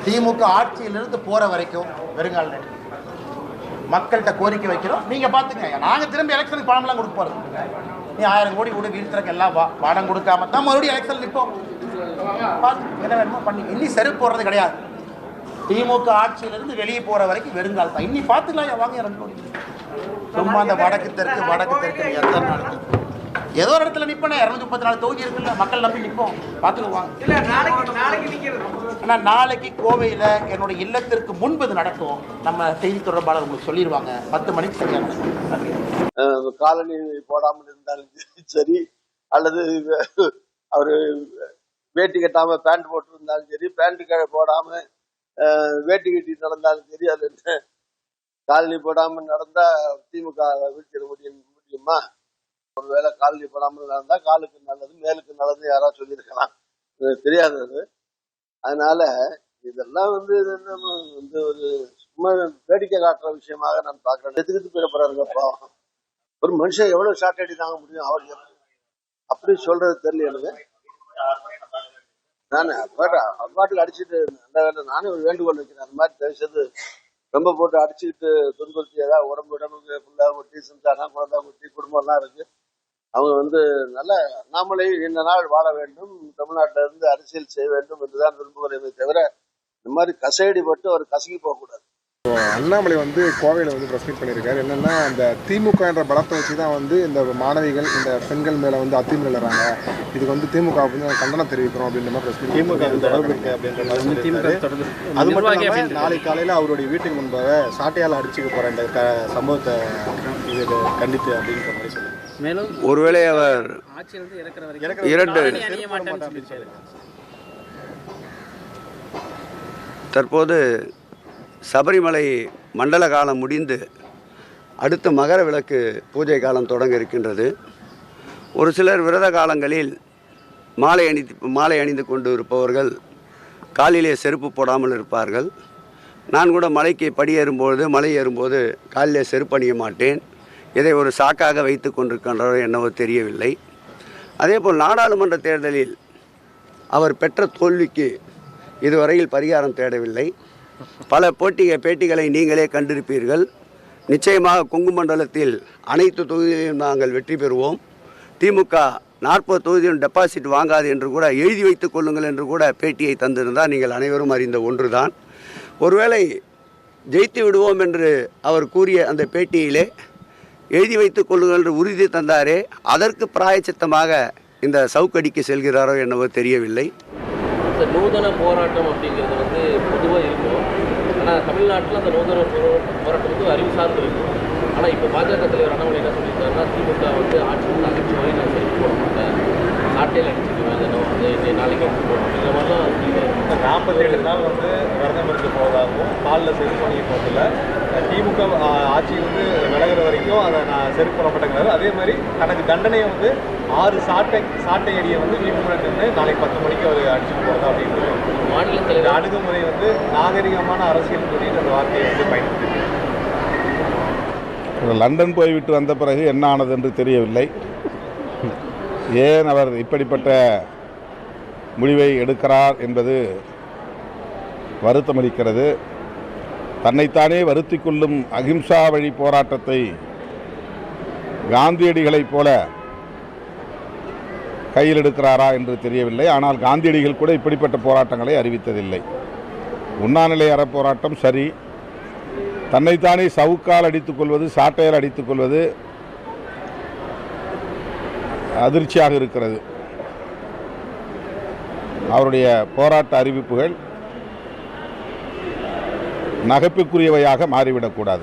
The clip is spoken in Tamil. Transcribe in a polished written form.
திமுக ஆட்சியிலிருந்து போற வரைக்கும் வெறுங்கால் மக்கள்கிட்ட கோரிக்கை வைக்கிறோம். நீங்க பாத்துங்க, நாங்க திரும்பி எலெக்ஷனுக்கு பணம்லாம் கொடுக்க போறது. நீ 1000 கோடி கூட வீழ்த்திறக்கு எல்லாம் பணம் கொடுக்காம தான் மறுபடியும் எலெக்ஷன் நிற்போம். என்ன வேணுமோ பண்ணி இன்னி செருப்பு போடுறது கிடையாது. திமுக ஆட்சியிலிருந்து வெளியே போற வரைக்கும் வெறுங்கால் தான். இன்னி பாத்துக்கலாம் வாங்க 2 கோடி. சும்மா அந்த வடக்கு தெற்கு எத்தனை நாள் ஏதோ ஒரு இடத்துல நிற்பேன். 234 தொகுதி இருக்குல்ல, மக்கள் நம்பி நிற்போம், பார்த்துக்குவாங்க. ஆனால் நாளைக்கு கோவையில் என்னோட இல்லத்திற்கு முன்பு இது நடக்கும். நம்ம செய்தி தொடர்பாளர் உங்களுக்கு சொல்லிடுவாங்க 10 மணிக்கு சரியான. காலனி போடாமல் இருந்தாலும் சரி, அல்லது அவர் வேட்டி கட்டாம பேண்ட் போட்டு இருந்தாலும் சரி, பேண்ட் போடாம வேட்டி கட்டி நடந்தாலும் சரி, அது காலனி போடாம நடந்தா திமுக வீழ்த்திட முடியுமா? ஒருவேளை காலனி போடாமல் நடந்தா காலுக்கு நல்லது மேலுக்கு நல்லது யாராவது சொல்லியிருக்கலாம், தெரியாது அது. அதனால இதெல்லாம் வந்து ஒரு சும்மா வேடிக்கை காட்டுற விஷயமாக நான் பார்க்கிறேன். எதுக்கு போயிடப்படுறாருங்கப்பா, ஒரு மனுஷன் எவ்வளவு ஷார்ட் அடி தாங்க முடியும்? அவர் அப்படி சொல்றது தெரியல எனக்கு. நான் பாட்டுக்கு அடிச்சுட்டு நானே ஒரு வேண்டுகோள் வைக்கிறேன். அந்த மாதிரி தயவுசெய்து ரொம்ப போட்டு அடிச்சுக்கிட்டு துன்புறுத்தி ஏதாவது உடம்புக்கு ஃபுல்லாக ஒரு டீசென்ட்டான குழந்தை குட்டி குடும்பம்லாம் இருக்கு. அவங்க வந்து நல்ல நாமளே இந்த நாள் வாழ வேண்டும், தமிழ்நாட்டில இருந்து அரசியல் செய்ய வேண்டும் என்றுதான் விரும்புகிறேன் தவிர இந்த மாதிரி கசையடி பட்டு அவர் கசங்கி போகக்கூடாது. அண்ணாமலை வந்து கோவையில் வந்து ப்ரெஸ் மீட் பண்ணியிருக்காரு. என்னென்னா அந்த திமுக என்ற பலத்தை வச்சு தான் வந்து இந்த மாணவிகள் இந்த பெண்கள் மேலே வந்து அத்துமீறறாங்க, இதுக்கு வந்து திமுக வந்து கண்டனம் தெரிவிக்கிறோம் அப்படின்ற மாதிரி ப்ரெஸ் மீட். திமுக தொடர்பு இருக்கு அப்படின்ற மாதிரி. அது மட்டும் இல்லாமல் நாளை காலையில் அவருடைய வீட்டுக்கு முன்பாக சாட்டையால் அடிச்சுக்க போகிற இந்த சம்பவத்தை இது கண்டித்து அப்படின்ற மாதிரி சொல்லுங்கள். மேலும் ஒருவேளை அவர் தற்போது சபரிமலை மண்டல காலம் முடிந்து அடுத்த மகர விளக்கு பூஜை காலம் தொடங்க இருக்கின்றது. ஒரு சிலர் விரத காலங்களில் மாலை அணிந்து கொண்டு இருப்பவர்கள் காலிலே செருப்பு போடாமல் இருப்பார்கள். நான் கூட மலைக்கு மலை ஏறும்போது காலிலே செருப்பு அணிய மாட்டேன். இதை ஒரு சாக்காக வைத்து கொண்டிருக்கின்றோ என்னவோ தெரியவில்லை. அதேபோல் நாடாளுமன்ற தேர்தலில் அவர் பெற்ற தோல்விக்கு இதுவரையில் பரிகாரம் தேடவில்லை. பல பேட்டிகளை நீங்களே கண்டிருப்பீர்கள். நிச்சயமாக கொங்கு மண்டலத்தில் அனைத்து தொகுதிகளிலும் நாங்கள் வெற்றி பெறுவோம். திமுக 40 தொகுதியும் டெபாசிட் வாங்காது என்று கூட எழுதி வைத்துக் கொள்ளுங்கள் என்று கூட பேட்டியை தந்திருந்தால் நீங்கள் அனைவரும் அறிந்த ஒன்றுதான். ஒருவேளை ஜெயித்து விடுவோம் என்று அவர் கூறிய அந்த பேட்டியிலே எழுதி வைத்துக் கொள்ளுங்கள் என்று உறுதி தந்தாரே, அதற்கு பிராயச்சித்தமாக இந்த சவுக்கடிக்கு செல்கிறாரோ என்னவோ தெரியவில்லை. நூதன போராட்டம் அப்படிங்கிறது வந்து பொதுவாக இருக்கும். ஆனால் தமிழ்நாட்டில் அந்த நூதன போராட்டம் வந்து அறிவு சார்ந்து இருக்கும். ஆனால் இப்போ பாஜக தலைவர் அண்ணாமலை என்ன சொல்லியிருக்காருன்னா, திமுக வந்து ஆட்சி அகற்சி வரை நான் செருப்பு போட மாட்டேன், சாட்டையில் அடிச்சுக்குவேன், வந்து நாளைக்கு அடிச்சு போடணும் இந்த மாதிரிலாம் 47 நாள் வந்து விரதம் இருக்க போவதாகவும் காலில் செருப்பு அணிய போதில்லை, திமுக ஆட்சி வந்து விலகிற வரைக்கும் அதை நான் செருப்பு போட மாட்டேங்கிறாரு. அதே மாதிரி தனக்கு தண்டனையை வந்து 6 சாட்டை அடியை வந்து வீட்டுக்கு நாளைக்கு 10 மணிக்கு அவர் அடிச்சுட்டு போகிறதா அப்படின்ட்டு மாநிலத்தில் அணுகுமுறை வந்து நாகரிகமான அரசியல் சொல்லிட்டு அந்த வார்த்தையை வந்து பயன்படுத்தி. லண்டன் போய்விட்டு வந்த பிறகு என்ன ஆனது என்று தெரியவில்லை. ஏன் அவர் இப்படிப்பட்ட முடிவை எடுக்கிறார் என்பது வருத்தமளிக்கிறது. தன்னைத்தானே வருத்தி கொள்ளும் அகிம்சா வழி போராட்டத்தை காந்தியடிகளைப் போல கையில் எடுக்கிறாரா என்று தெரியவில்லை. ஆனால் காந்தியடிகள் கூட இப்படிப்பட்ட போராட்டங்களை அறிவித்ததில்லை. உண்ணாநிலை அறப்போராட்டம் சரி, தன்னைத்தானே சவுக்கால் அடித்துக் கொள்வது, சாட்டையால் அடித்துக் கொள்வது அதிர்ச்சியாக இருக்கிறது. அவருடைய போராட்ட அறிவிப்புகள் நகைப்புக்குரியவையாக மாறிவிடக்கூடாது.